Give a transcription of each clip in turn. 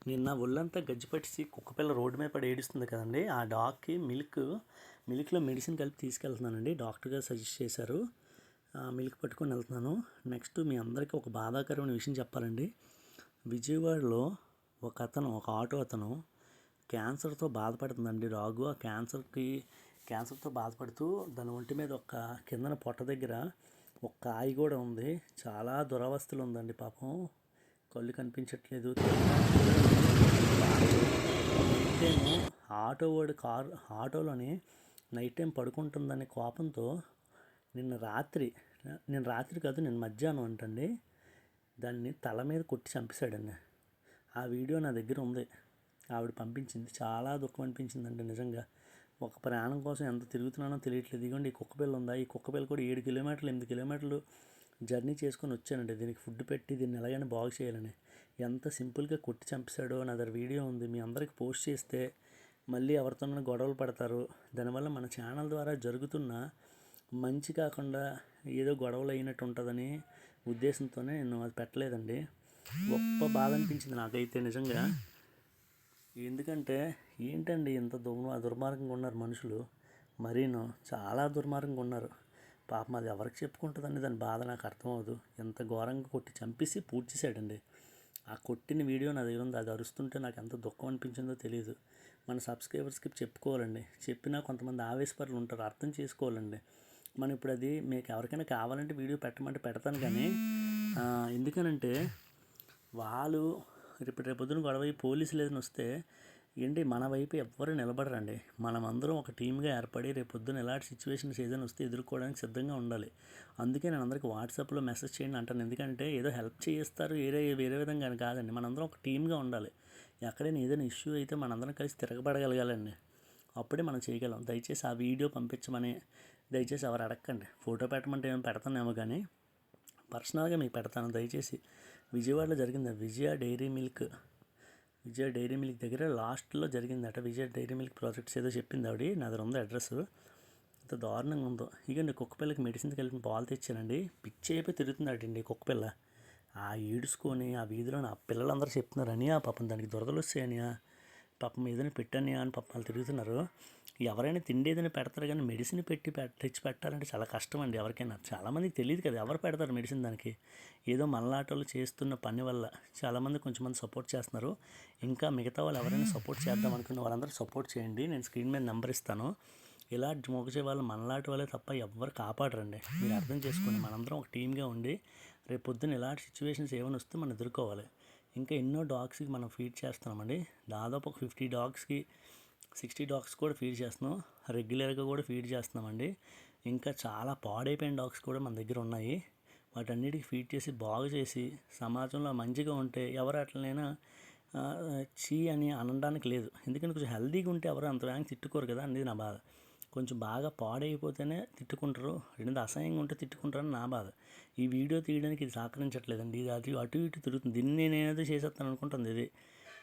నిన్న ఒళ్ళంతా గజ్జిపట్టేసి కుక్కపిల్ల రోడ్డు మీద పడి ఏడుస్తుంది కదండి. ఆ డాగ్కి మిల్క్లో మెడిసిన్ కలిపి తీసుకెళ్తున్నానండి. డాక్టర్ గారు సజెస్ట్ చేశారు. మిల్క్ పట్టుకొని వెళ్తున్నాను. నెక్స్ట్ మీ అందరికీ ఒక బాధాకరమైన విషయం చెప్పాలండి. విజయవాడలో ఒక ఆటో అతను క్యాన్సర్తో బాధపడుతుందండి డాగు. ఆ క్యాన్సర్తో బాధపడుతూ దాని ఒంటి మీద కిందన పొట్ట దగ్గర ఒక కాయ కూడా ఉంది. చాలా దురవస్థలు ఉందండి పాపం. కళ్ళు కనిపించట్లేదు. నైట్ టైము ఆటోలోని నైట్ టైం పడుకుంటుందనే కోపంతో నిన్న రాత్రి కాదు, నిన్న మధ్యాహ్నం అంటండి దాన్ని తల మీద కొట్టి చంపేశాడండి. ఆ వీడియో నా దగ్గర ఉంది. ఆవిడ పంపించింది. చాలా దుఃఖం అనిపించిందండి నిజంగా. ఒక ప్రాణం కోసం ఎంత తిరుగుతున్నానో తెలియట్లేదు. ఇదిగోండి ఈ కుక్కపిల్ల ఉందా, ఈ కుక్కపిల్ల కూడా 7 కిలోమీటర్లు 8 కిలోమీటర్లు జర్నీ చేసుకొని వచ్చానండి దీనికి ఫుడ్ పెట్టి దీన్ని ఎలాగైనా బాగు చేయాలని. ఎంత సింపుల్గా కొట్టి చంపేశాడో నా దగ్గర వీడియో ఉంది. మీ అందరికి పోస్ట్ చేస్తే మళ్ళీ ఎవరితోనైనా గొడవలు పడతారు. దానివల్ల మన ఛానల్ ద్వారా జరుగుతున్న మంచి కాకుండా ఏదో గొడవలు అయినట్టు ఉంటుందని ఉద్దేశంతోనే నేను అది పెట్టలేదండి. గొప్ప బాధ అనిపించింది నాకైతే నిజంగా. ఎందుకంటే ఏంటండి ఇంత దుర్మార్గంగా ఉన్నారు మనుషులు. మరీను చాలా దుర్మార్గంగా ఉన్నారు. పాపం అది ఎవరికి చెప్పుకుంటుందండి దాని బాధ నాకు అర్థమవుదు. ఎంత ఘోరంగా కొట్టి చంపేసి పూర్తి చేశాడండి. ఆ కొట్టిన వీడియో నా దగ్గర ఉంది. అది అరుస్తుంటే నాకు ఎంత దుఃఖం అనిపించిందో తెలియదు. మన సబ్స్క్రైబర్స్కి చెప్పుకోవాలండి. చెప్పినా కొంతమంది ఆవేశపరులు ఉంటారు, అర్థం చేసుకోవాలండి. మనం ఇప్పుడు అది మీకు ఎవరికైనా కావాలంటే వీడియో పెట్టమంటే పెడతాను. కానీ ఎందుకనంటే వాళ్ళు రేపొద్దున గొడవ పోలీసులు ఏదైనా వస్తే ఏంటి మన వైపు ఎవ్వరు నిలబడరండి. మనమందరం ఒక టీమ్గా ఏర్పడి రేపొద్దున ఎలాంటి సిచ్యువేషన్స్ ఏదైనా వస్తే ఎదుర్కోవడానికి సిద్ధంగా ఉండాలి. అందుకే నేను అందరికీ వాట్సాప్లో మెసేజ్ చేయండి అంటాను. ఎందుకంటే ఏదో హెల్ప్ చేస్తారు వేరే విధంగా కాదండి. మనందరం ఒక టీమ్గా ఉండాలి. ఎక్కడైనా ఏదైనా ఇష్యూ అయితే మనందరం కలిసి తిరగబడగలగాలండి. అప్పుడే మనం చేయగలం. దయచేసి ఆ వీడియో పంపించమని దయచేసి ఎవరు అడగండి. ఫోటో పెట్టమంటే ఏమైనా పెడతానేమో కానీ పర్సనల్గా మీకు పెడతాను. దయచేసి విజయవాడలో జరిగింది విజయ డైరీ మిల్క్ దగ్గర లాస్ట్లో జరిగిందట. విజయ డైరీ మిల్క్ ప్రాజెక్ట్స్ ఏదో చెప్పింది ఆవిడ. నా దగ్గర ఉంది అడ్రస్. ఎంత దారుణంగా ఉందో. ఇక కుక్కపిల్లకి మెడిసిన్ కలిపిన పాలు తెచ్చానండి. పిచ్చి అయిపోయి తిరుగుతుందటండి కుక్కపిల్ల. ఈడుచుకొని ఆ వీధిలో ఆ పిల్లలందరూ చెప్తున్నారని పాపం దానికి దురదలు వస్తాయని పాపం ఏదైనా పెట్టని అని పాపం వాళ్ళు తిరుగుతున్నారు. ఎవరైనా తిండి ఏదైనా పెడతారు కానీ మెడిసిన్ తెచ్చి పెట్టాలంటే చాలా కష్టం అండి. ఎవరికైనా చాలామందికి తెలియదు కదా, ఎవరు పెడతారు మెడిసిన్ దానికి. ఏదో మనలాటోళ్ళు చేస్తున్న పని వల్ల చాలామంది కొంచెంమంది సపోర్ట్ చేస్తున్నారు. ఇంకా మిగతా వాళ్ళు ఎవరైనా సపోర్ట్ చేద్దాం అనుకున్న వాళ్ళందరూ సపోర్ట్ చేయండి. నేను స్క్రీన్ మీద నెంబర్ ఇస్తాను. ఇలా మోగచే వాళ్ళు మనలాంటి వాళ్ళే తప్ప ఎవ్వరు కాపాడరండి. మీరు అర్థం చేసుకోండి. మనందరం ఒక టీమ్గా ఉండి రేపు పొద్దున్న ఇలాంటి సిచ్యువేషన్స్ ఏమైనా వస్తే మనం ఎదుర్కోవాలి. ఇంకా ఎన్నో డాగ్స్కి మనం ఫీడ్ చేస్తున్నామండి. దాదాపు ఒక 50 డాగ్స్కి 60 డాగ్స్ కూడా ఫీడ్ చేస్తున్నాం. రెగ్యులర్గా కూడా ఫీడ్ చేస్తున్నామండి. ఇంకా చాలా పాడైపోయిన డాగ్స్ కూడా మన దగ్గర ఉన్నాయి. వాటన్నిటికి ఫీడ్ చేసి బాగు చేసి సమాజంలో మంచిగా ఉంటే ఎవరు అట్లనైనా చీ అని అనడానికి లేదు. ఎందుకంటే కొంచెం హెల్తీగా ఉంటే ఎవరు అంత వేగంగా తిట్టుకోరు కదా అనేది నా బాధ. కొంచెం బాగా పాడైపోతేనే తిట్టుకుంటారు, రెండు అసహ్యంగా ఉంటే తిట్టుకుంటారని నా బాధ. ఈ వీడియో తీయడానికి ఇది సహకరించట్లేదండి. ఇది అటు ఇటు తిరుగుతుంది. దీన్ని నేనేదో చేసేస్తాను అనుకుంటుంది ఇది.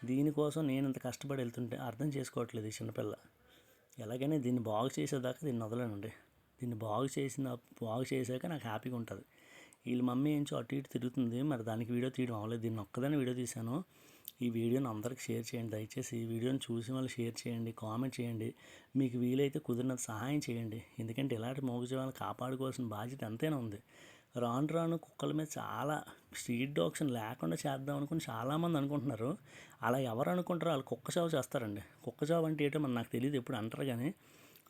దీనికోసం నేను ఇంత కష్టపడి వెళ్తుంటే అర్థం చేసుకోవట్లేదు ఈ చిన్నపిల్ల. ఎలాగైనా దీన్ని బాగు చేసేదాకా దీన్ని వదలనండి. దీన్ని బాగు చేసాక నాకు హ్యాపీగా ఉంటుంది. వీళ్ళ మమ్మీ ఏంచో అటు ఇటు తిరుగుతుంది. మరి దానికి వీడియో తీయడం అవ్వలేదు. దీన్ని ఒక్కదాన్ని వీడియో తీశాను. ఈ వీడియోని అందరికి షేర్ చేయండి. దయచేసి ఈ వీడియోని చూసి వాళ్ళు షేర్ చేయండి, కామెంట్ చేయండి. మీకు వీలైతే కుదిరినంత సహాయం చేయండి. ఎందుకంటే ఇలాంటి మూగజీవాలను కాపాడుకోవాల్సిన బాధ్యత ఎంతైనా ఉంది. రాను కుక్కల మీద చాలా స్ట్రీట్ డాగ్స్ లేకుండా చేద్దాం అనుకుని చాలామంది అనుకుంటున్నారు. అలా ఎవరు అనుకుంటారో వాళ్ళు కుక్క చావు చేస్తారండి. కుక్క చావు అంటే ఏంటో నాకు తెలియదు, ఎప్పుడు అంటారు. కానీ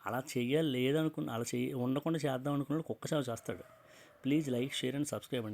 అలా ఉండకుండా చేద్దాం అనుకున్నాడు కుక్క చావు చేస్తాడు. Please like, share and subscribe అండి.